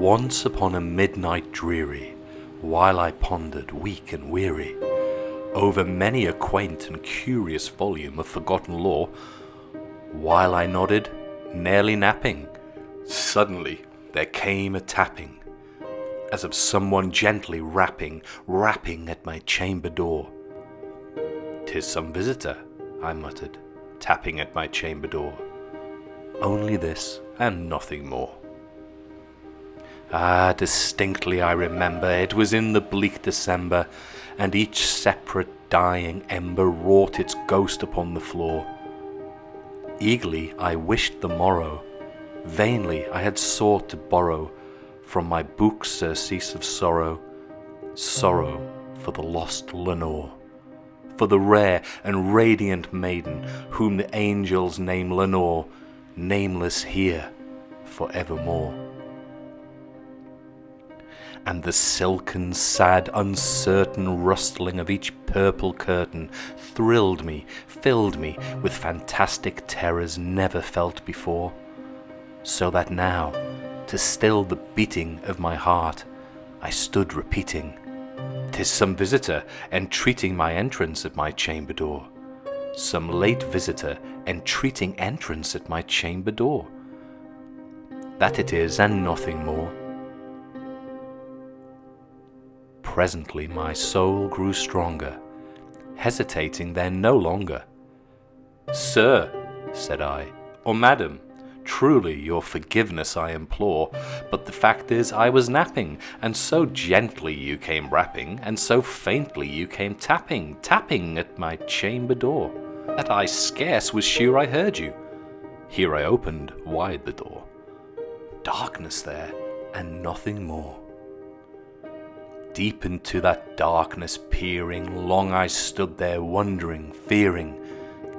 Once upon a midnight dreary, while I pondered, weak and weary, over many a quaint and curious volume of forgotten lore, while I nodded, nearly napping, suddenly there came a tapping, as of someone gently rapping at my chamber door. "'Tis some visitor," I muttered, tapping at my chamber door. Only this and nothing more. Ah, distinctly I remember, it was in the bleak December, and each separate dying ember wrought its ghost upon the floor. Eagerly I wished the morrow, vainly I had sought to borrow from my book surcease of sorrow, sorrow for the lost Lenore, for the rare and radiant maiden whom the angels name Lenore, nameless here for evermore. And the silken, sad, uncertain rustling of each purple curtain thrilled me, filled me with fantastic terrors never felt before, so that now, to still the beating of my heart, I stood repeating, "'Tis some visitor entreating my entrance at my chamber door, some late visitor entreating entrance at my chamber door. That it is, and nothing more." Presently my soul grew stronger, hesitating then no longer. "Sir," said I, "or madam, truly your forgiveness I implore, but the fact is I was napping, and so gently you came rapping, and so faintly you came tapping at my chamber door, that I scarce was sure I heard you." Here I opened wide the door. Darkness there, and nothing more. Deep into that darkness peering, long I stood there wondering, fearing,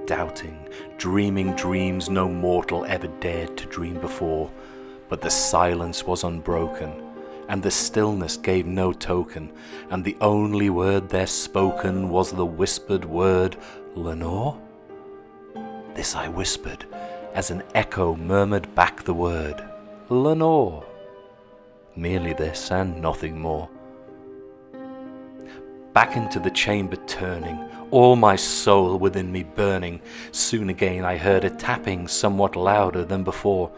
doubting, dreaming dreams no mortal ever dared to dream before. But the silence was unbroken, and the stillness gave no token, and the only word there spoken was the whispered word, "Lenore?" This I whispered, as an echo murmured back the word, "Lenore." Merely this and nothing more. Back into the chamber turning, all my soul within me burning, soon again I heard a tapping somewhat louder than before.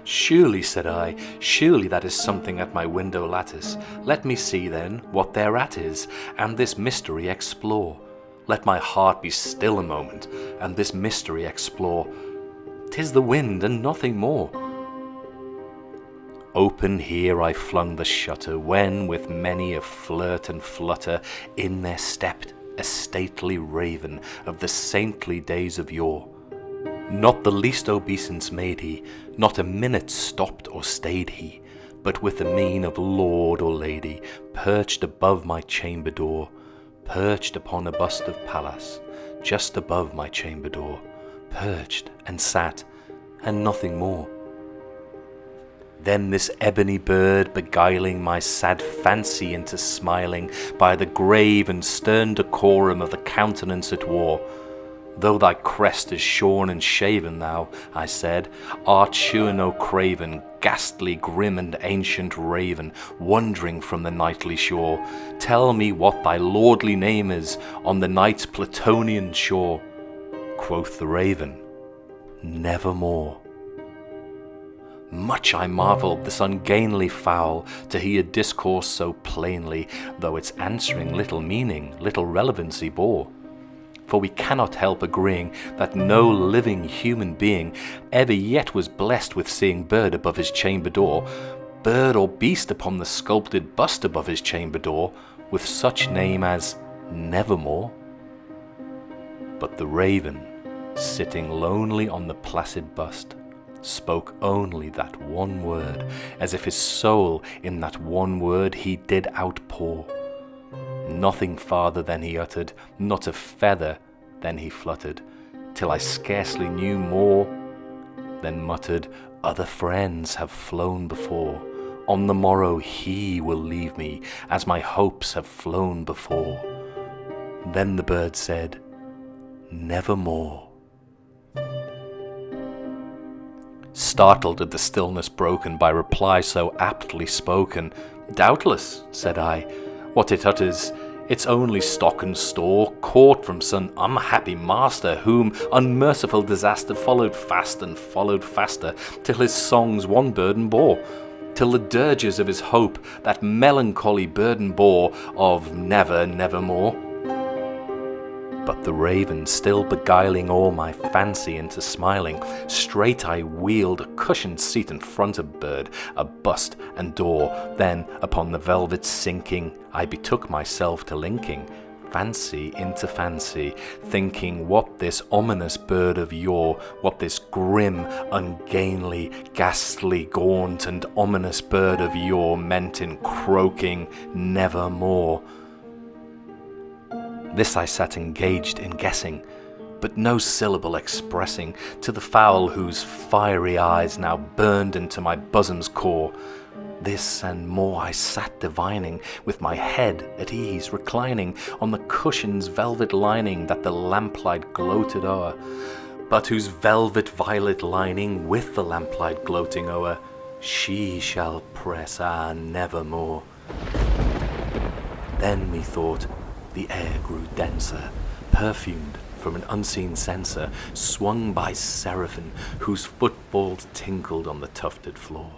"Surely," said I, "surely that is something at my window lattice. Let me see then what thereat is, and this mystery explore. Let my heart be still a moment, and this mystery explore. 'Tis the wind and nothing more." Open here I flung the shutter, when with many a flirt and flutter in there stepped a stately raven of the saintly days of yore. Not the least obeisance made he, not a minute stopped or stayed he, but with the mien of lord or lady, perched above my chamber door, perched upon a bust of Pallas, just above my chamber door, perched and sat, and nothing more. Then this ebony bird, beguiling my sad fancy into smiling by the grave and stern decorum of the countenance it wore, "Though thy crest is shorn and shaven, thou," I said, "art sure no craven, ghastly, grim and ancient raven, wandering from the nightly shore. Tell me what thy lordly name is on the night's Plutonian shore." Quoth the raven, "Nevermore." Much I marvelled this ungainly fowl to hear discourse so plainly, though its answering little meaning, little relevancy bore. For we cannot help agreeing that no living human being ever yet was blessed with seeing bird above his chamber door, bird or beast upon the sculpted bust above his chamber door, with such name as Nevermore. But the raven, sitting lonely on the placid bust, spoke only that one word, as if his soul in that one word he did outpour. Nothing farther than he uttered, not a feather than he fluttered, till I scarcely knew more, then muttered, "Other friends have flown before. On the morrow he will leave me, as my hopes have flown before." Then the bird said, "Nevermore." startled at the stillness broken by reply so aptly spoken. "Doubtless," said I, "what it utters, it's only stock and store, caught from some unhappy master, whom unmerciful disaster followed fast and followed faster, till his songs one burden bore, till the dirges of his hope that melancholy burden bore of never, nevermore." But the raven still beguiling all my fancy into smiling, straight I wheeled a cushioned seat in front of bird, a bust and door, then upon the velvet sinking, I betook myself to linking fancy into fancy, thinking what this ominous bird of yore, what this grim, ungainly, ghastly, gaunt and ominous bird of yore meant in croaking nevermore. This I sat engaged in guessing, but no syllable expressing to the fowl whose fiery eyes now burned into my bosom's core. This and more I sat divining, with my head at ease reclining on the cushion's velvet lining that the lamplight gloated o'er, but whose velvet violet lining with the lamplight gloating o'er she shall press, nevermore. Then methought the air grew denser, perfumed from an unseen censer, swung by seraphim whose footfalls tinkled on the tufted floor.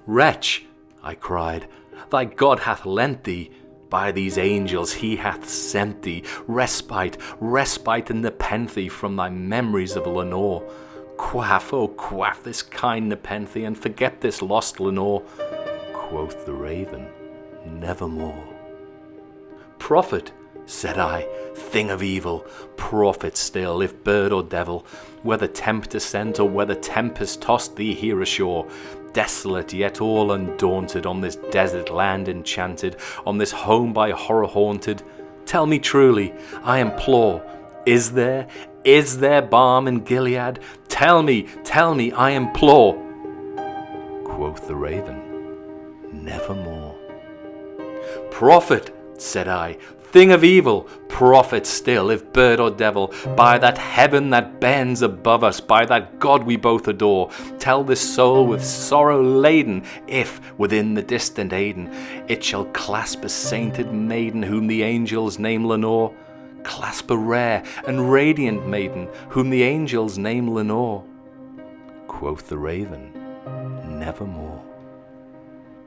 "Wretch," I cried, "thy God hath lent thee, by these angels he hath sent thee, respite, respite and nepenthe from thy memories of Lenore. Quaff, oh quaff this kind nepenthe, and forget this lost Lenore." Quoth the raven, "Nevermore." "Prophet," said I, "thing of evil, prophet still, if bird or devil, whether tempest sent or whether tempest tossed thee here ashore, desolate yet all undaunted, on this desert land enchanted, on this home by horror haunted, tell me truly, I implore, is there balm in Gilead? Tell me, I implore." Quoth the raven, "Nevermore." "Prophet," said I, "thing of evil, prophet still, if bird or devil, by that heaven that bends above us, by that God we both adore, tell this soul with sorrow laden, if, within the distant Aidenn, it shall clasp a sainted maiden whom the angels name Lenore, clasp a rare and radiant maiden whom the angels name Lenore." Quoth the raven, "Nevermore."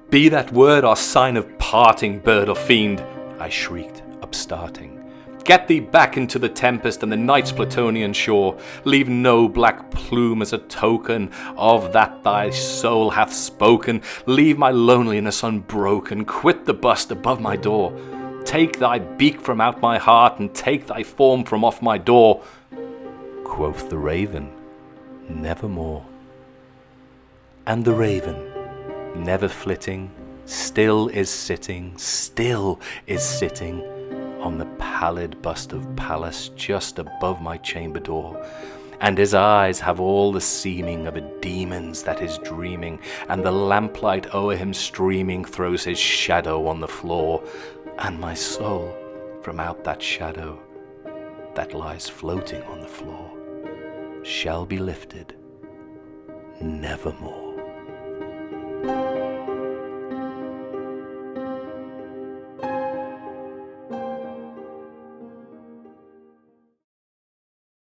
"Be that word our sign of parting, bird or fiend," I shrieked, upstarting. "Get thee back into the tempest and the night's Plutonian shore. Leave no black plume as a token of that thy soul hath spoken. Leave my loneliness unbroken. Quit the bust above my door. Take thy beak from out my heart, and take thy form from off my door." Quoth the raven, "Nevermore." And the raven, never flitting, still is sitting on the pallid bust of Pallas just above my chamber door, and his eyes have all the seeming of a demon's that is dreaming, and the lamplight o'er him streaming throws his shadow on the floor, and my soul from out that shadow that lies floating on the floor shall be lifted nevermore.